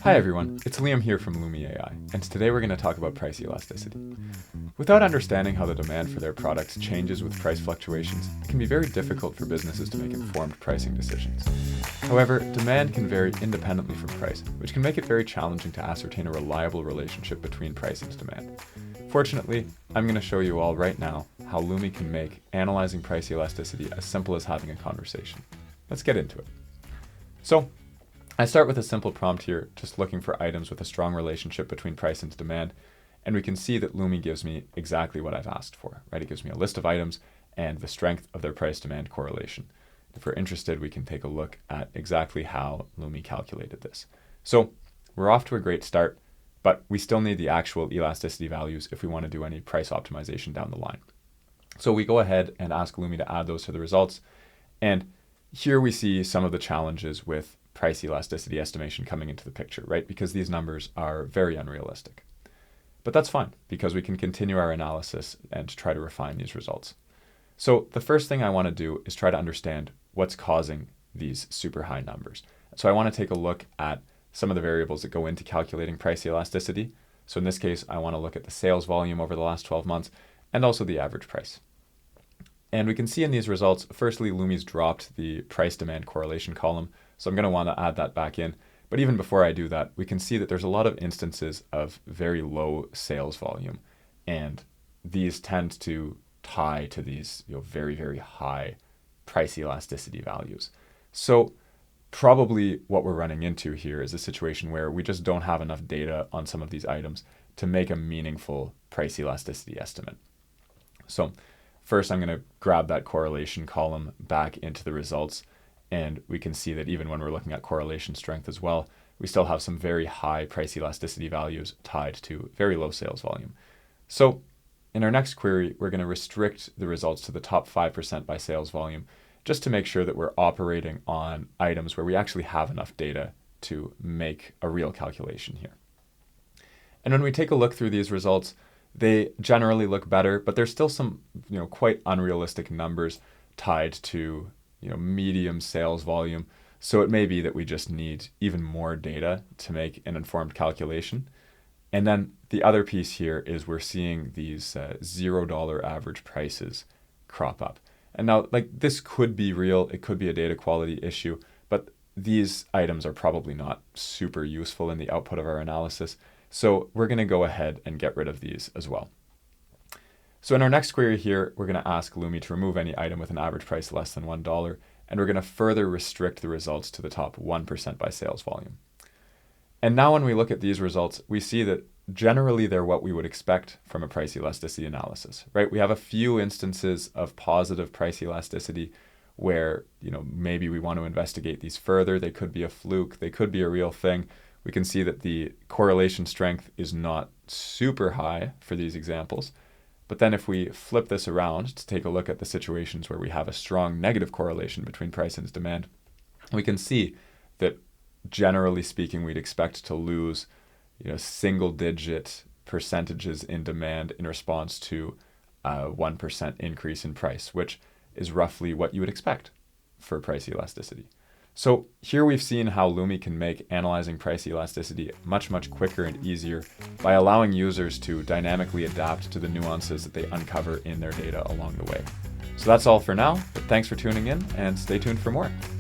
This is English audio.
Hi everyone, it's Liam here from Lumi AI, and today we're going to talk about price elasticity. Without understanding how the demand for their products changes with price fluctuations, it can be very difficult for businesses to make informed pricing decisions. However, demand can vary independently from price, which can make it very challenging to ascertain a reliable relationship between price and demand. Fortunately, I'm going to show you all right now how Lumi can make analyzing price elasticity as simple as having a conversation. Let's get into it. So, I start with a simple prompt here, just looking for items with a strong relationship between price and demand, and we can see that Lumi gives me exactly what I've asked for, right? It gives me a list of items and the strength of their price-demand correlation. If we're interested, we can take a look at exactly how Lumi calculated this. So we're off to a great start, but we still need the actual elasticity values if we want to do any price optimization down the line. So we go ahead and ask Lumi to add those to the results, and here we see some of the challenges with price elasticity estimation coming into the picture, right? Because these numbers are very unrealistic. But that's fine, because we can continue our analysis and try to refine these results. So the first thing I want to do is try to understand what's causing these super high numbers. So I want to take a look at some of the variables that go into calculating price elasticity. So in this case, I want to look at the sales volume over the last 12 months and also the average price. And we can see in these results, firstly, Lumi's dropped the price-demand correlation column, so I'm going to want to add that back in. But even before I do that, we can see that there's a lot of instances of very low sales volume, and these tend to tie to these very, very high price elasticity values. So probably what we're running into here is a situation where we just don't have enough data on some of these items to make a meaningful price elasticity estimate. So first, I'm going to grab that correlation column back into the results, and we can see that even when we're looking at correlation strength as well, we still have some very high price elasticity values tied to very low sales volume. So in our next query, we're going to restrict the results to the top 5% by sales volume, just to make sure that we're operating on items where we actually have enough data to make a real calculation here. And when we take a look through these results, they generally look better, but there's still some quite unrealistic numbers tied to medium sales volume. So it may be that we just need even more data to make an informed calculation. And then the other piece here is we're seeing these $0 average prices crop up. And now, this could be real, it could be a data quality issue, but these items are probably not super useful in the output of our analysis. So we're going to go ahead and get rid of these as well. So in our next query here, we're going to ask Lumi to remove any item with an average price less than $1, and we're going to further restrict the results to the top 1% by sales volume. And now when we look at these results, we see that generally they're what we would expect from a price elasticity analysis, right? We have a few instances of positive price elasticity where, maybe we want to investigate these further. They could be a fluke, they could be a real thing. We can see that the correlation strength is not super high for these examples. But then if we flip this around to take a look at the situations where we have a strong negative correlation between price and demand, we can see that generally speaking, we'd expect to lose single-digit percentages in demand in response to a 1% increase in price, which is roughly what you would expect for price elasticity. So here we've seen how Lumi can make analyzing price elasticity much, much quicker and easier by allowing users to dynamically adapt to the nuances that they uncover in their data along the way. So that's all for now, but thanks for tuning in and stay tuned for more.